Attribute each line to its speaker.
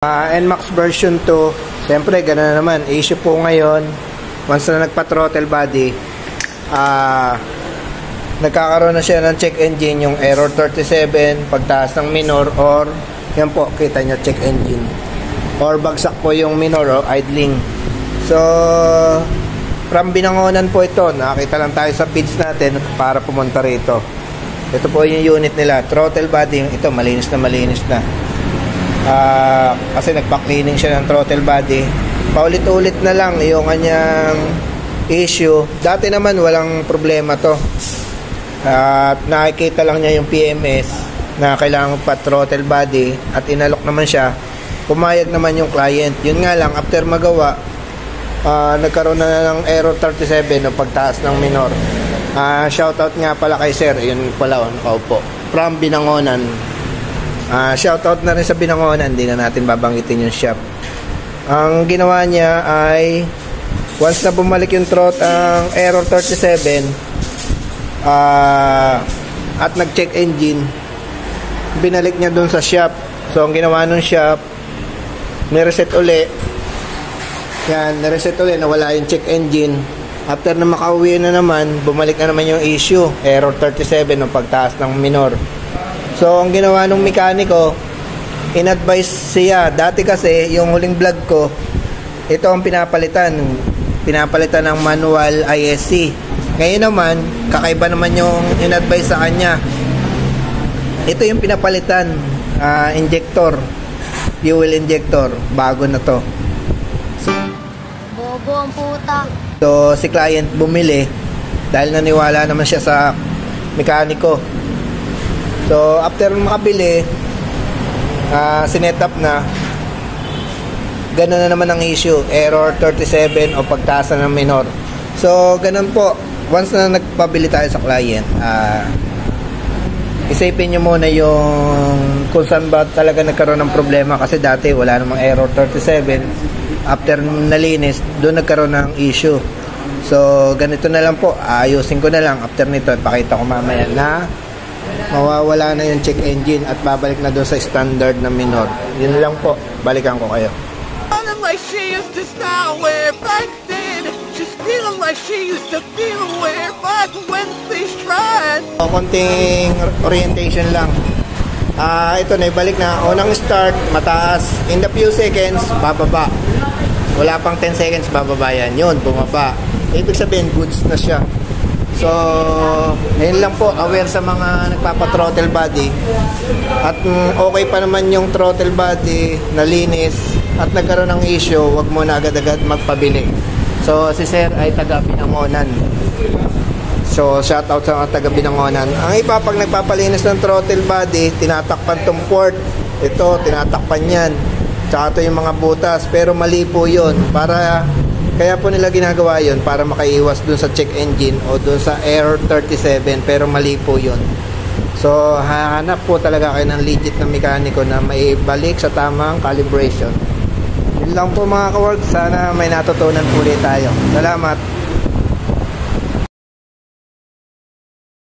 Speaker 1: NMAX version 2, siyempre gano'n na naman, issue po ngayon once na nagpa-throttle body, nagkakaroon na siya ng check engine, yung error 37 pagtaas ng minor, or yan po, kita nyo, check engine, or bagsak po yung minor o idling. So from Binangonan po ito, nakakita lang tayo sa feeds natin para pumunta rito. Ito po yung unit nila, throttle body, ito malinis na. Kasi nagpa-cleaning siya ng throttle body, paulit-ulit na lang yung kanyang issue. Dati naman walang problema to, at nakikita lang niya yung PMS na kailangan pa throttle body at inalok naman siya, pumayag naman yung client. Yun nga lang, after magawa, nagkaroon na ng error 37 o pagtaas ng minor. Shoutout nga pala kay sir, yun pala, nakaupo, from Binangonan. Shoutout na rin sa Binangonan, hindi na natin babanggitin yung shop. Ang ginawa niya ay once na bumalik yung ang error 37 at nag-check engine, binalik niya dun sa shop. So ang ginawa nung shop, nireset uli. Yan, nireset uli, nawala yung check engine. After na makauwi na naman, bumalik na naman yung issue, error 37 ng pagtaas ng minor. So, ang ginawa ng mekaniko, in-advise siya. Dati kasi, yung huling vlog ko, ito ang pinapalitan ng manual ISC. Ngayon naman, kakaiba naman yung in-advise sa kanya. Ito yung pinapalitan, injector, fuel injector, bago na to.
Speaker 2: Bobo ang puta.
Speaker 1: So, si client bumili dahil naniwala naman siya sa mekaniko. So, after makabili, sinet up na, gano'n na naman ang issue, error 37 o pagtaas ng minor. So, gano'n po, once na nagpabili tayo sa client, isipin nyo muna yung kung saan ba talaga nagkaroon ng problema, kasi dati wala namang error 37, after nalinis, doon nagkaroon ng issue. So, ganito na lang po, ayusin ko na lang, after nito, ipakita ko mamaya na mawawala na yung check engine at babalik na doon sa standard na minor. Yun lang po, balikan ko kayo.
Speaker 3: Like she used to style wear back then. She's feeling like she used to feel wear back when she's tried.
Speaker 1: Konting orientation lang. Ito na, ibalik na. Unang start, mataas. In the few seconds, bababa. Wala pang 10 seconds, bababa yan. Yun, bumaba. Ibig sabihin, goods na siya. So, ayun lang po, aware sa mga nagpapa-throttle body. At okay pa naman yung throttle body, nalinis, at nagkaroon ng issue, wag mo na agad-agad magpabili. So, si sir ay taga Binangonan. So, shoutout sa mga taga Binangonan. Ang iba, pag nagpapalinis ng throttle body, tinatakpan tong port. Ito, tinatakpan yan. Tsaka ito yung mga butas. Pero mali po yun. Kaya po nila ginagawa yun para makaiwas dun sa check engine o dun sa error 37, pero mali po yun. So, hahanap po talaga kayo ng legit na mekaniko na may balik sa tamang calibration. Yun lang po mga kawork, sana may natutunan po ulit tayo. Salamat!